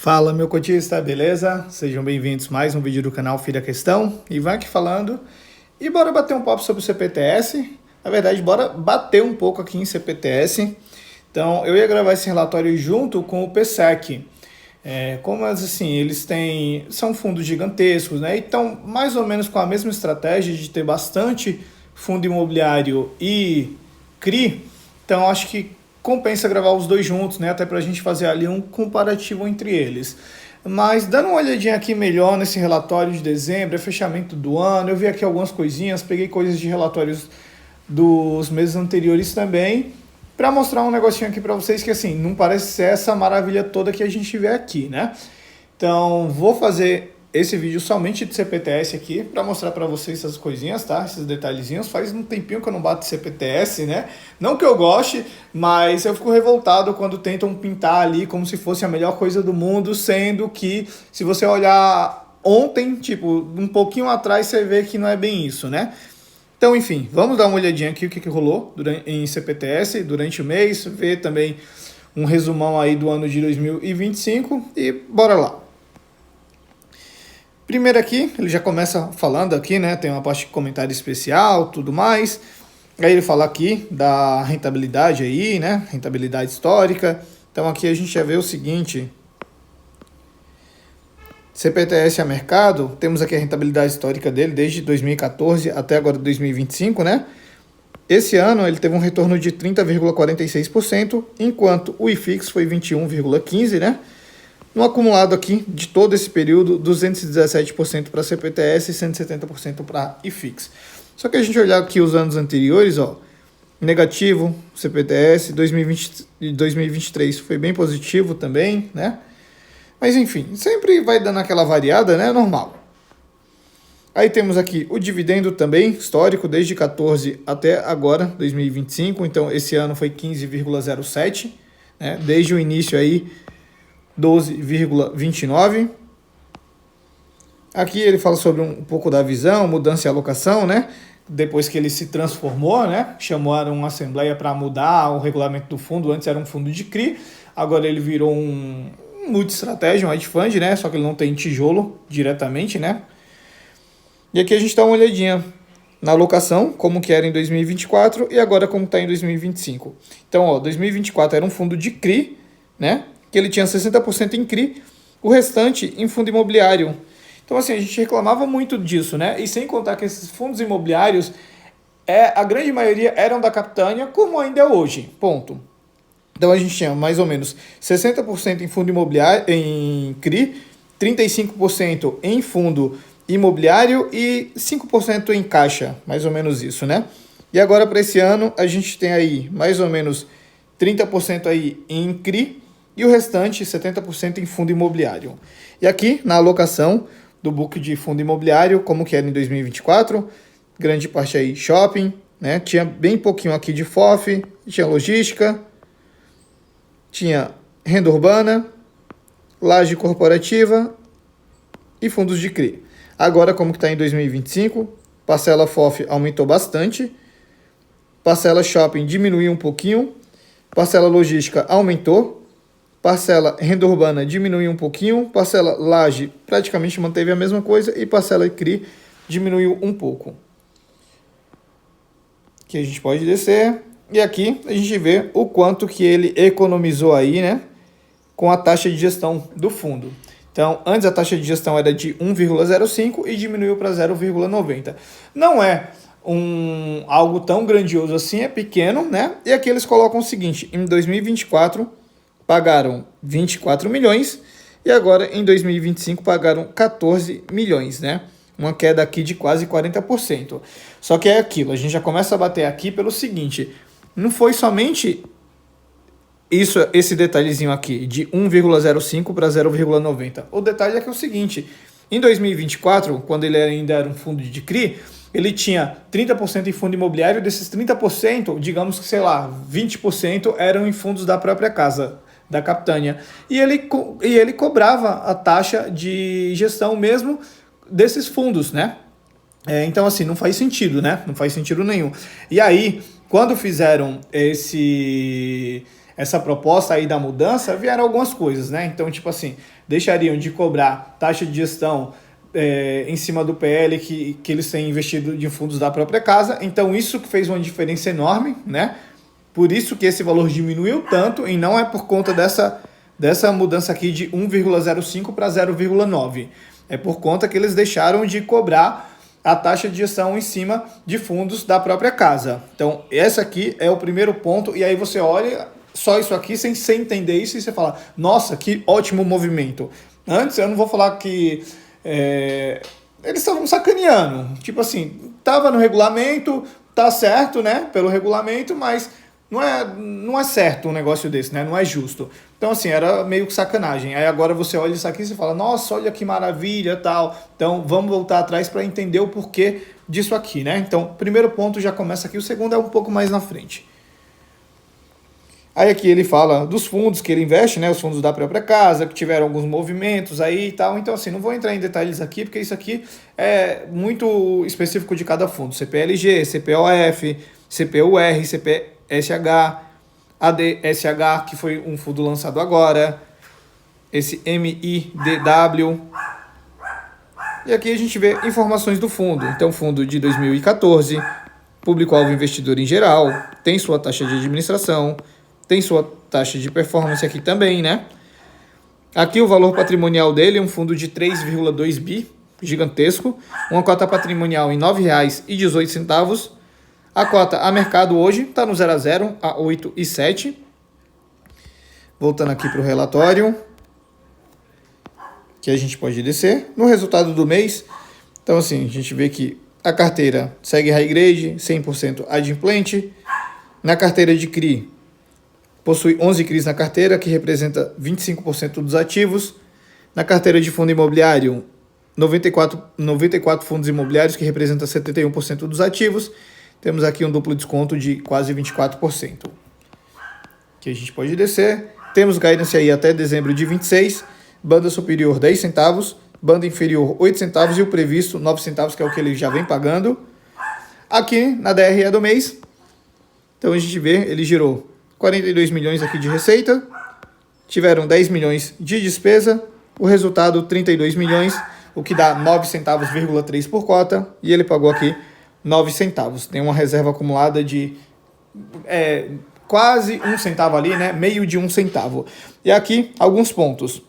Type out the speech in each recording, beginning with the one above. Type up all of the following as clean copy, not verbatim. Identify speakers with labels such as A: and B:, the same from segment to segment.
A: Fala, meu cotista, beleza? Sejam bem-vindos a mais um vídeo do canal Filha Questão. Ivan aqui falando. E bora bater um papo sobre o CPTS. Na verdade, bora bater um pouco aqui em CPTS. Então, eu ia gravar esse relatório junto com o PSEC. Como assim, são fundos gigantescos, né? Então, mais ou menos com a mesma estratégia de ter bastante fundo imobiliário e CRI. Então, acho que compensa gravar os dois juntos, né? Até para a gente fazer ali um comparativo entre eles. Mas dando uma olhadinha aqui melhor nesse relatório de dezembro, é fechamento do ano, eu vi aqui algumas coisinhas, peguei coisas de relatórios dos meses anteriores também, para mostrar um negocinho aqui para vocês que assim, não parece ser essa maravilha toda que a gente vê aqui, né? Então, vou fazer esse vídeo somente de CPTS aqui, para mostrar para vocês essas coisinhas, tá? Esses detalhezinhos. Faz um tempinho que eu não bato CPTS, né? Não que eu goste, mas eu fico revoltado quando tentam pintar ali como se fosse a melhor coisa do mundo, sendo que, se você olhar ontem, tipo, um pouquinho atrás, você vê que não é bem isso, né? Então, enfim, vamos dar uma olhadinha aqui o que rolou em CPTS durante o mês, ver também um resumão aí do ano de 2025 e bora lá. Primeiro aqui, ele já começa falando aqui, né, tem uma parte de comentário especial, tudo mais. Aí ele fala aqui da rentabilidade aí, né, rentabilidade histórica. Então aqui a gente já vê o seguinte: CPTS a mercado, temos aqui a rentabilidade histórica dele desde 2014 até agora 2025, né? Esse ano ele teve um retorno de 30,46%, enquanto o IFIX foi 21,15%, né? No acumulado aqui de todo esse período, 217% para CPTS e 170% para IFIX. Só que a gente olhar aqui os anos anteriores, ó, negativo, CPTS, 2020 e 2023 foi bem positivo também, né? Mas enfim, sempre vai dando aquela variada, né? Normal. Aí temos aqui o dividendo também histórico, desde 14 até agora, 2025. Então esse ano foi 15,07, né? Desde o início aí, 12,29. Aqui ele fala sobre um pouco da visão, mudança e alocação, né? Depois que ele se transformou, né? Chamaram uma assembleia para mudar o regulamento do fundo. Antes era um fundo de CRI, agora ele virou um multi-estratégia, um hedge fund, né? Só que ele não tem tijolo diretamente, né? E aqui a gente dá uma olhadinha na alocação, como que era em 2024 e agora como está em 2025. Então, ó, 2024 era um fundo de CRI, né? Que ele tinha 60% em CRI, o restante em fundo imobiliário. Então, assim, a gente reclamava muito disso, né? E sem contar que esses fundos imobiliários, a grande maioria eram da Capitânia, como ainda é hoje, ponto. Então, a gente tinha mais ou menos 60% em fundo imobiliário, em CRI, 35% em fundo imobiliário e 5% em caixa, mais ou menos isso, né? E agora, para esse ano, a gente tem aí mais ou menos 30% aí em CRI, e o restante, 70% em fundo imobiliário. E aqui, na alocação do book de fundo imobiliário, como que era em 2024, grande parte aí shopping, né? Tinha bem pouquinho aqui de FOF, tinha logística, tinha renda urbana, laje corporativa e fundos de CRI. Agora, como que está em 2025, parcela FOF aumentou bastante, parcela shopping diminuiu um pouquinho, parcela logística aumentou, parcela renda urbana diminuiu um pouquinho, parcela laje praticamente manteve a mesma coisa e parcela CRI diminuiu um pouco. Aqui a gente pode descer e aqui a gente vê o quanto que ele economizou aí, né, com a taxa de gestão do fundo. Então, antes a taxa de gestão era de 1,05 e diminuiu para 0,90. Não é algo tão grandioso assim, é pequeno, né? E aqui eles colocam o seguinte: em 2024 pagaram 24 milhões e agora em 2025 pagaram 14 milhões, né? Uma queda aqui de quase 40%. Só que é aquilo, a gente já começa a bater aqui pelo seguinte: não foi somente esse detalhezinho aqui de 1,05 para 0,90. O detalhe é que é o seguinte: em 2024, quando ele ainda era um fundo de CRI, ele tinha 30% em fundo imobiliário, desses 30%, digamos que, sei lá, 20% eram em fundos da própria casa, da Capitânia. E ele cobrava a taxa de gestão mesmo desses fundos, né? Então, assim, não faz sentido, né? Não faz sentido nenhum. E aí, quando fizeram essa proposta aí da mudança, vieram algumas coisas, né? Então, tipo assim, deixariam de cobrar taxa de gestão em cima do PL que eles têm investido em fundos da própria casa. Então, isso que fez uma diferença enorme, né? Por isso que esse valor diminuiu tanto, e não é por conta dessa mudança aqui de 1,05 para 0,9. É por conta que eles deixaram de cobrar a taxa de gestão em cima de fundos da própria casa. Então, esse aqui é o primeiro ponto, e aí você olha só isso aqui sem entender isso e você fala, nossa, que ótimo movimento. Antes, eu não vou falar que eles estavam sacaneando. Tipo assim, estava no regulamento, tá certo, né, pelo regulamento, mas não é certo um negócio desse, né? Não é justo. Então, assim, era meio que sacanagem. Aí agora você olha isso aqui e você fala, nossa, olha que maravilha, tal. Então, vamos voltar atrás para entender o porquê disso aqui, né? Então, primeiro ponto já começa aqui, o segundo é um pouco mais na frente. Aí aqui ele fala dos fundos que ele investe, né? Os fundos da própria casa, que tiveram alguns movimentos aí e tal. Então, assim, não vou entrar em detalhes aqui, porque isso aqui é muito específico de cada fundo. CPLG, CPOF, CPUR, CPSH, ADSH, que foi um fundo lançado agora, esse MIDW. E aqui a gente vê informações do fundo. Então, fundo de 2014, público-alvo investidor em geral, tem sua taxa de administração, tem sua taxa de performance aqui também, né? Aqui o valor patrimonial dele é um fundo de 3,2 bi, gigantesco, uma cota patrimonial em R$ 9,18. A cota a mercado hoje está no 0 a 0 a 8,7. Voltando aqui para o relatório, que a gente pode descer. No resultado do mês, então assim, a gente vê que a carteira segue high grade, 100% adimplente. Na carteira de CRI, possui 11 CRIs na carteira, que representa 25% dos ativos. Na carteira de fundo imobiliário, 94 fundos imobiliários, que representa 71% dos ativos. Temos aqui um duplo desconto de quase 24%. Que a gente pode descer. Temos guidance aí até dezembro de 26. Banda superior 10 centavos. Banda inferior 8 centavos. E o previsto 9 centavos, que é o que ele já vem pagando. Aqui na DRE do mês. Então a gente vê, ele girou 42 milhões aqui de receita. Tiveram 10 milhões de despesa. O resultado 32 milhões. O que dá 9 centavos,3 por cota. E ele pagou aqui 9 centavos. Tem uma reserva acumulada de quase 1 centavo ali, né? Meio de 1 centavo. E aqui, alguns pontos.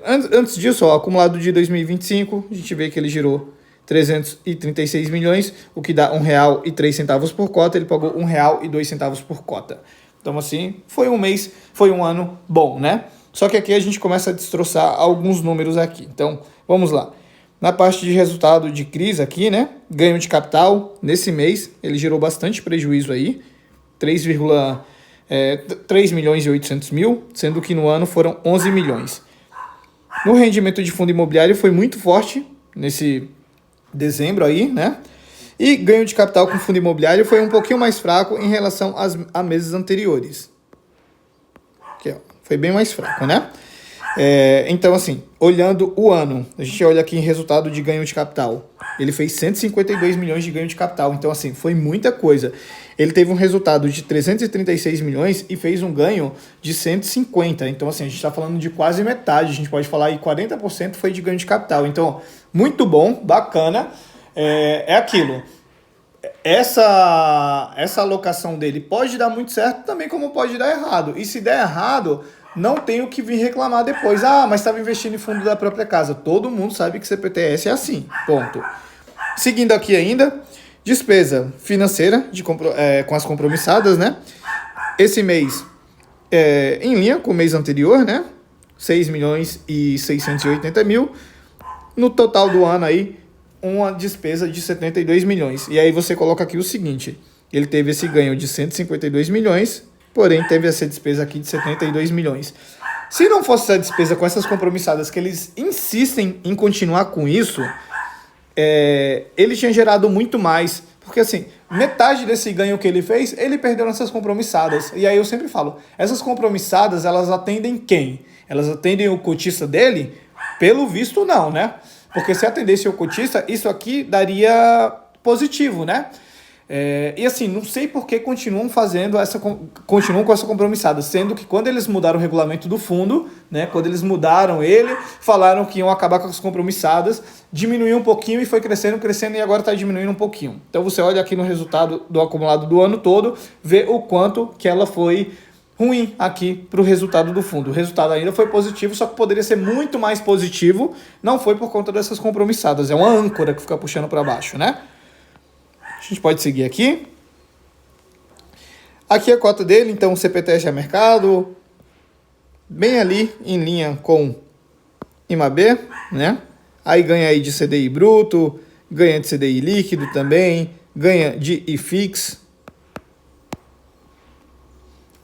A: Antes disso, acumulado de 2025, a gente vê que ele girou 336 milhões, o que dá R$1,03 por cota. Ele pagou R$1,02 por cota. Então, assim, foi um ano bom, né? Só que aqui a gente começa a destroçar alguns números aqui. Então, vamos lá. Na parte de resultado de CRIs aqui, né? Ganho de capital, nesse mês, ele gerou bastante prejuízo aí. 3 milhões e 800 mil, sendo que no ano foram 11 milhões. No rendimento de fundo imobiliário foi muito forte nesse dezembro aí, né? E ganho de capital com fundo imobiliário foi um pouquinho mais fraco em relação a meses anteriores. Aqui, ó, foi bem mais fraco, né? Então, assim, olhando o ano, a gente olha aqui em resultado de ganho de capital. Ele fez 152 milhões de ganho de capital. Então, assim, foi muita coisa. Ele teve um resultado de 336 milhões e fez um ganho de 150. Então, assim, a gente está falando de quase metade. A gente pode falar aí 40% foi de ganho de capital. Então, muito bom, bacana. É aquilo. Essa alocação dele pode dar muito certo também, como pode dar errado. E se der errado, não tem o que vir reclamar depois. Ah, mas estava investindo em fundo da própria casa. Todo mundo sabe que CPTS é assim. Ponto. Seguindo aqui ainda, despesa financeira com as compromissadas, né? Esse mês, em linha com o mês anterior, né? 6 milhões e 680 mil. No total do ano aí, uma despesa de 72 milhões. E aí você coloca aqui o seguinte, ele teve esse ganho de 152 milhões, porém teve essa despesa aqui de 72 milhões. Se não fosse essa despesa com essas compromissadas, que eles insistem em continuar com isso, ele tinha gerado muito mais. Porque assim, metade desse ganho que ele fez, ele perdeu nessas compromissadas. E aí eu sempre falo, essas compromissadas, elas atendem quem? Elas atendem o cotista dele? Pelo visto não, né? Porque se atendesse o cotista, isso aqui daria positivo, né? E assim, não sei por que continuam continuam com essa compromissada, sendo que quando eles mudaram o regulamento do fundo, né, quando eles mudaram ele, falaram que iam acabar com as compromissadas, diminuiu um pouquinho e foi crescendo, crescendo e agora está diminuindo um pouquinho. Então você olha aqui no resultado do acumulado do ano todo, vê o quanto que ela foi ruim aqui para o resultado do fundo. O resultado ainda foi positivo, só que poderia ser muito mais positivo, não foi por conta dessas compromissadas, é uma âncora que fica puxando para baixo, né? A gente pode seguir aqui. Aqui a cota dele, então o CPTS a mercado, bem ali em linha com IMAB, né? Aí ganha aí de CDI bruto, ganha de CDI líquido também, ganha de IFIX.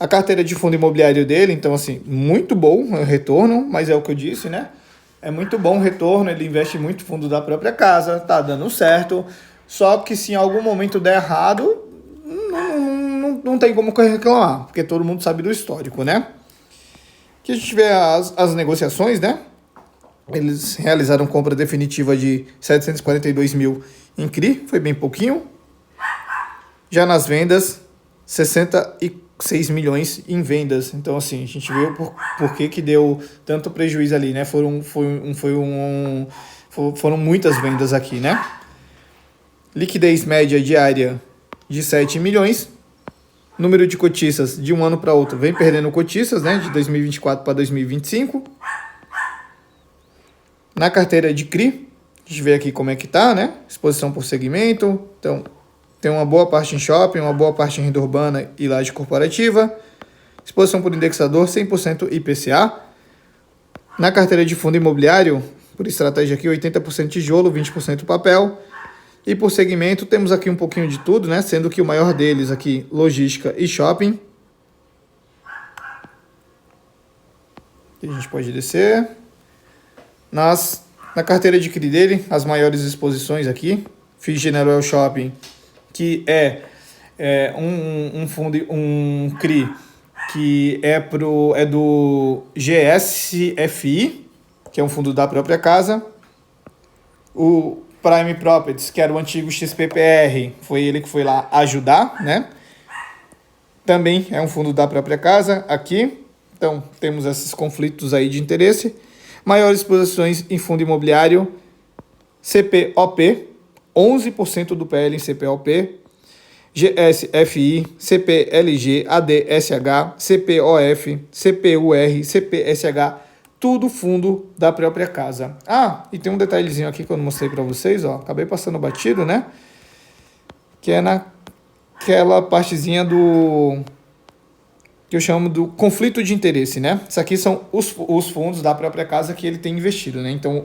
A: A carteira de fundo imobiliário dele, então assim, muito bom o retorno, mas é o que eu disse, né? É muito bom o retorno, ele investe muito fundo da própria casa, tá dando certo. Só que se em algum momento der errado, não tem como reclamar, porque todo mundo sabe do histórico, né? Aqui a gente vê as negociações, né? Eles realizaram compra definitiva de 742 mil em CRI, foi bem pouquinho. Já nas vendas, 66 milhões em vendas. Então, assim, a gente viu por que deu tanto prejuízo ali, né? Foram muitas vendas aqui, né? Liquidez média diária de 7 milhões. Número de cotistas de um ano para outro vem perdendo cotistas, né? De 2024 para 2025. Na carteira de CRI, a gente vê aqui como é que tá, né? Exposição por segmento. Então, tem uma boa parte em shopping, uma boa parte em renda urbana e laje corporativa. Exposição por indexador, 100% IPCA. Na carteira de fundo imobiliário, por estratégia aqui, 80% tijolo, 20% papel. E por segmento, temos aqui um pouquinho de tudo, né? Sendo que o maior deles aqui, logística e shopping. E a gente pode descer. Na carteira de CRI dele, as maiores exposições aqui. FII General Shopping, que é um CRI que é do GSFI, que é um fundo da própria casa. O Prime Properties, que era o antigo XPPR, foi ele que foi lá ajudar, né? Também é um fundo da própria casa aqui. Então, temos esses conflitos aí de interesse. Maiores posições em fundo imobiliário, CPOP, 11% do PL em CPOP, GSFI, CPLG, ADSH, CPOF, CPUR, CPSH, tudo fundo da própria casa. Ah, e tem um detalhezinho aqui que eu não mostrei para vocês, ó, acabei passando batido, né? Que é naquela partezinha que eu chamo do conflito de interesse, né? Isso aqui são os fundos da própria casa que ele tem investido, né? Então,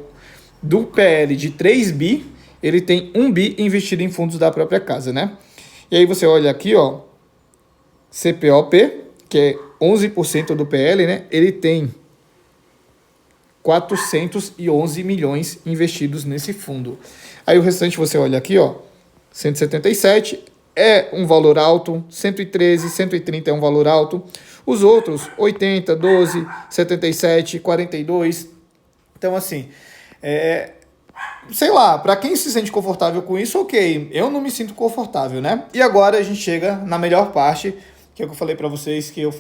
A: do PL de 3 bi, ele tem 1 bi investido em fundos da própria casa, né? E aí você olha aqui, ó, CPOP, que é 11% do PL, né? Ele tem 411 milhões investidos nesse fundo. Aí o restante você olha aqui, ó, 177 é um valor alto, 113, 130 é um valor alto. Os outros, 80, 12, 77, 42. Então, assim, sei lá, para quem se sente confortável com isso, ok. Eu não me sinto confortável, né? E agora a gente chega na melhor parte, que é o que eu falei para vocês, que eu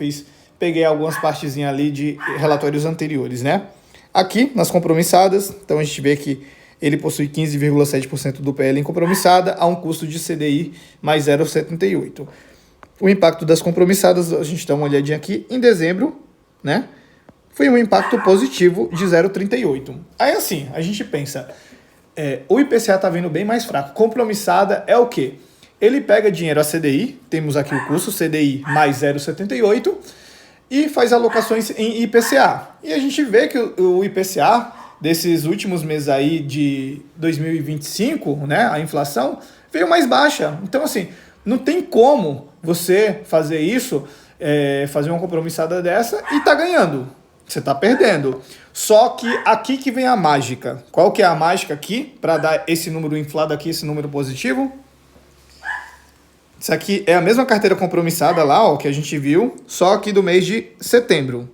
A: peguei algumas partezinhas ali de relatórios anteriores, né? Aqui, nas compromissadas, então a gente vê que ele possui 15,7% do PL em compromissada a um custo de CDI mais 0,78. O impacto das compromissadas, a gente dá uma olhadinha aqui, em dezembro, né? Foi um impacto positivo de 0,38. Aí assim, a gente pensa, o IPCA está vindo bem mais fraco. Compromissada é o quê? Ele pega dinheiro a CDI, temos aqui o custo, CDI mais 0,78, e faz alocações em IPCA. E a gente vê que o IPCA desses últimos meses aí de 2025, né, a inflação veio mais baixa. Então, assim, não tem como você fazer isso, fazer uma compromissada dessa e tá ganhando. Você tá perdendo. Só que aqui que vem a mágica. Qual que é a mágica aqui para dar esse número inflado aqui, esse número positivo? Isso aqui é a mesma carteira compromissada lá, ó, que a gente viu, só que do mês de setembro.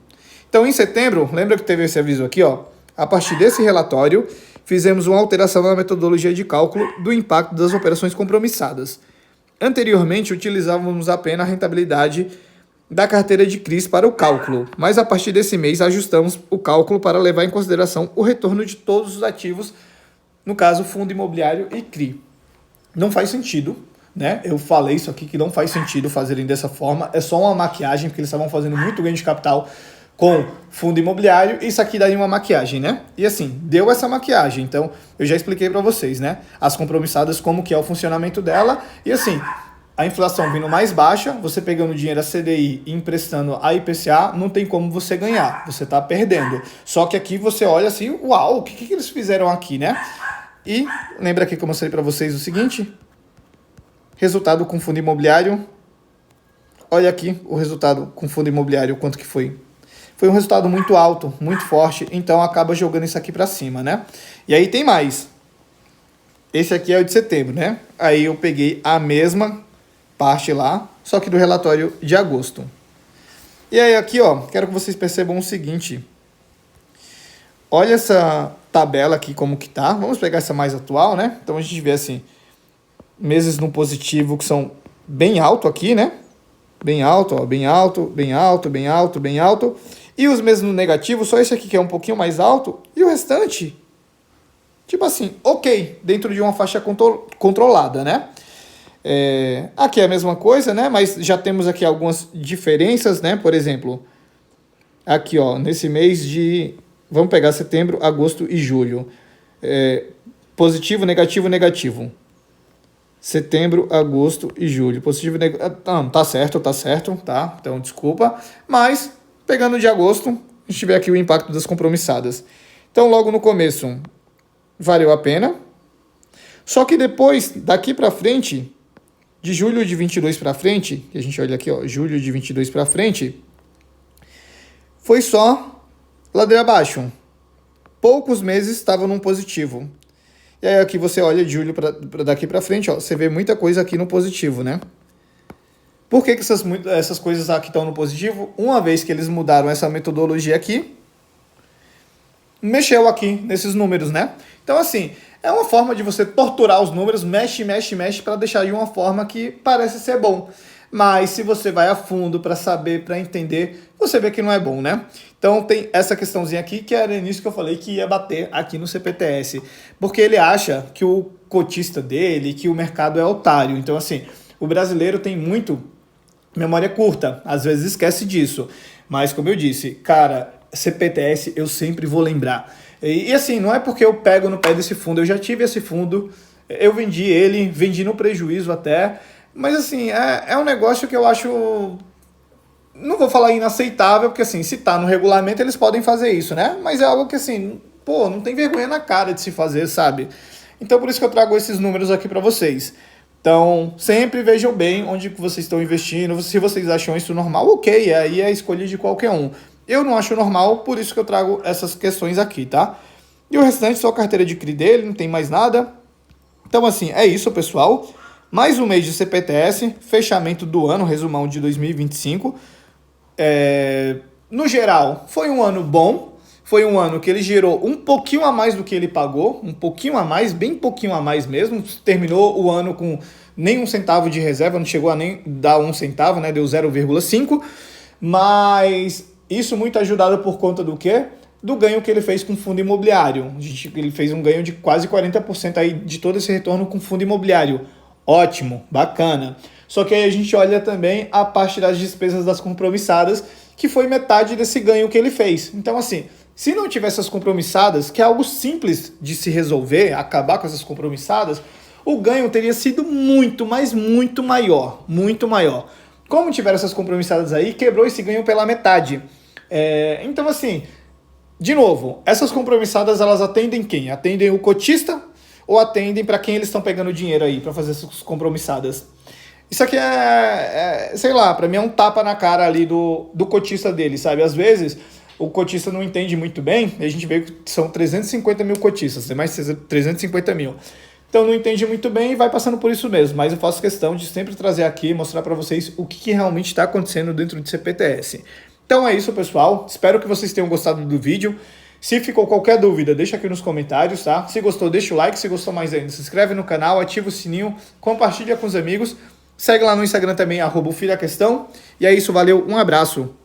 A: Então, em setembro, lembra que teve esse aviso aqui, ó? A partir desse relatório, fizemos uma alteração na metodologia de cálculo do impacto das operações compromissadas. Anteriormente, utilizávamos apenas a rentabilidade da carteira de CRIs para o cálculo, mas a partir desse mês ajustamos o cálculo para levar em consideração o retorno de todos os ativos, no caso, fundo imobiliário e CRI. Não faz sentido, né? Eu falei isso aqui que não faz sentido fazerem dessa forma, é só uma maquiagem, porque eles estavam fazendo muito ganho de capital com fundo imobiliário, e isso aqui daria uma maquiagem, né? E assim, deu essa maquiagem, então eu já expliquei para vocês, né? As compromissadas, como que é o funcionamento dela, e assim, a inflação vindo mais baixa, você pegando dinheiro a CDI e emprestando a IPCA, não tem como você ganhar, você tá perdendo. Só que aqui você olha assim, uau, o que eles fizeram aqui, né? E lembra aqui que eu mostrei para vocês o seguinte, resultado com fundo imobiliário, olha aqui o resultado com fundo imobiliário, quanto que foi. Foi um resultado muito alto, muito forte, então acaba jogando isso aqui para cima, né? E aí tem mais. Esse aqui é o de setembro, né? Aí eu peguei a mesma parte lá, só que do relatório de agosto. E aí aqui, ó, quero que vocês percebam o seguinte. Olha essa tabela aqui como que tá. Vamos pegar essa mais atual, né? Então a gente vê assim, meses no positivo que são bem alto aqui, né? Bem alto, ó, bem alto, bem alto, bem alto, bem alto. E os meses no negativo, só esse aqui que é um pouquinho mais alto, e o restante, tipo assim, ok, dentro de uma faixa controlada, né? Aqui é a mesma coisa, né? Mas já temos aqui algumas diferenças, né? Por exemplo, aqui, ó, nesse mês de... Vamos pegar setembro, agosto e julho. Positivo, negativo, negativo. Setembro, agosto e julho. Positivo, negativo... Não, tá certo, tá? Então, desculpa. Mas, pegando de agosto, a gente vê aqui o impacto das compromissadas. Então, logo no começo, valeu a pena. Só que depois, daqui para frente, de julho de 22 para frente, que a gente olha aqui, ó, julho de 22 para frente, foi só ladeira abaixo. Poucos meses estavam num positivo. E aí aqui você olha de julho para daqui para frente, ó, você vê muita coisa aqui no positivo, né? Por que essas coisas aqui estão no positivo? Uma vez que eles mudaram essa metodologia aqui, mexeu aqui nesses números, né? Então, assim, é uma forma de você torturar os números, mexe para deixar de uma forma que parece ser bom. Mas se você vai a fundo para saber, para entender, você vê que não é bom, né? Então tem essa questãozinha aqui, que era nisso que eu falei que ia bater aqui no CPTS. Porque ele acha que o cotista dele, que o mercado é otário. Então, assim, o brasileiro tem muito memória curta, às vezes esquece disso. Mas, como eu disse, cara, CPTS eu sempre vou lembrar. E assim, não é porque eu pego no pé desse fundo, eu já tive esse fundo, eu vendi no prejuízo até, mas assim, é um negócio que eu acho, não vou falar inaceitável, porque assim, se tá no regulamento eles podem fazer isso, né? Mas é algo que assim, pô, não tem vergonha na cara de se fazer, sabe? Então por isso que eu trago esses números aqui para vocês. Então, sempre vejam bem onde vocês estão investindo, se vocês acham isso normal, ok, aí é a escolha de qualquer um. Eu não acho normal, por isso que eu trago essas questões aqui, tá? E o restante, só a carteira de CRI dele, não tem mais nada. Então, assim, é isso, pessoal. Mais um mês de CPTS, fechamento do ano, resumão de 2025. No geral, foi um ano bom. Foi um ano que ele gerou um pouquinho a mais do que ele pagou. Um pouquinho a mais, bem pouquinho a mais mesmo. Terminou o ano com nem um centavo de reserva, não chegou a nem dar um centavo, né? Deu 0,5. Mas isso muito ajudado por conta do quê? Do ganho que ele fez com fundo imobiliário. Ele fez um ganho de quase 40% aí de todo esse retorno com fundo imobiliário. Ótimo, bacana. Só que aí a gente olha também a parte das despesas das compromissadas, que foi metade desse ganho que ele fez. Então, assim, se não tivesse as compromissadas, que é algo simples de se resolver, acabar com essas compromissadas, o ganho teria sido muito, mas muito maior. Muito maior. Como tiveram essas compromissadas aí, quebrou esse ganho pela metade. Então, assim, de novo, essas compromissadas, elas atendem quem? Atendem o cotista ou atendem para quem eles estão pegando dinheiro aí para fazer essas compromissadas? Isso aqui sei lá, para mim é um tapa na cara ali do cotista dele, sabe? Às vezes o cotista não entende muito bem, e a gente vê que são 350 mil cotistas, tem mais de 350 mil. Então não entende muito bem e vai passando por isso mesmo, mas eu faço questão de sempre trazer aqui, mostrar para vocês o que realmente está acontecendo dentro de CPTS. Então é isso, pessoal. Espero que vocês tenham gostado do vídeo. Se ficou qualquer dúvida, deixa aqui nos comentários, tá? Se gostou, deixa o like. Se gostou mais ainda, se inscreve no canal, ativa o sininho, compartilha com os amigos. Segue lá no Instagram também, @filhaquestão. E é isso, valeu, um abraço.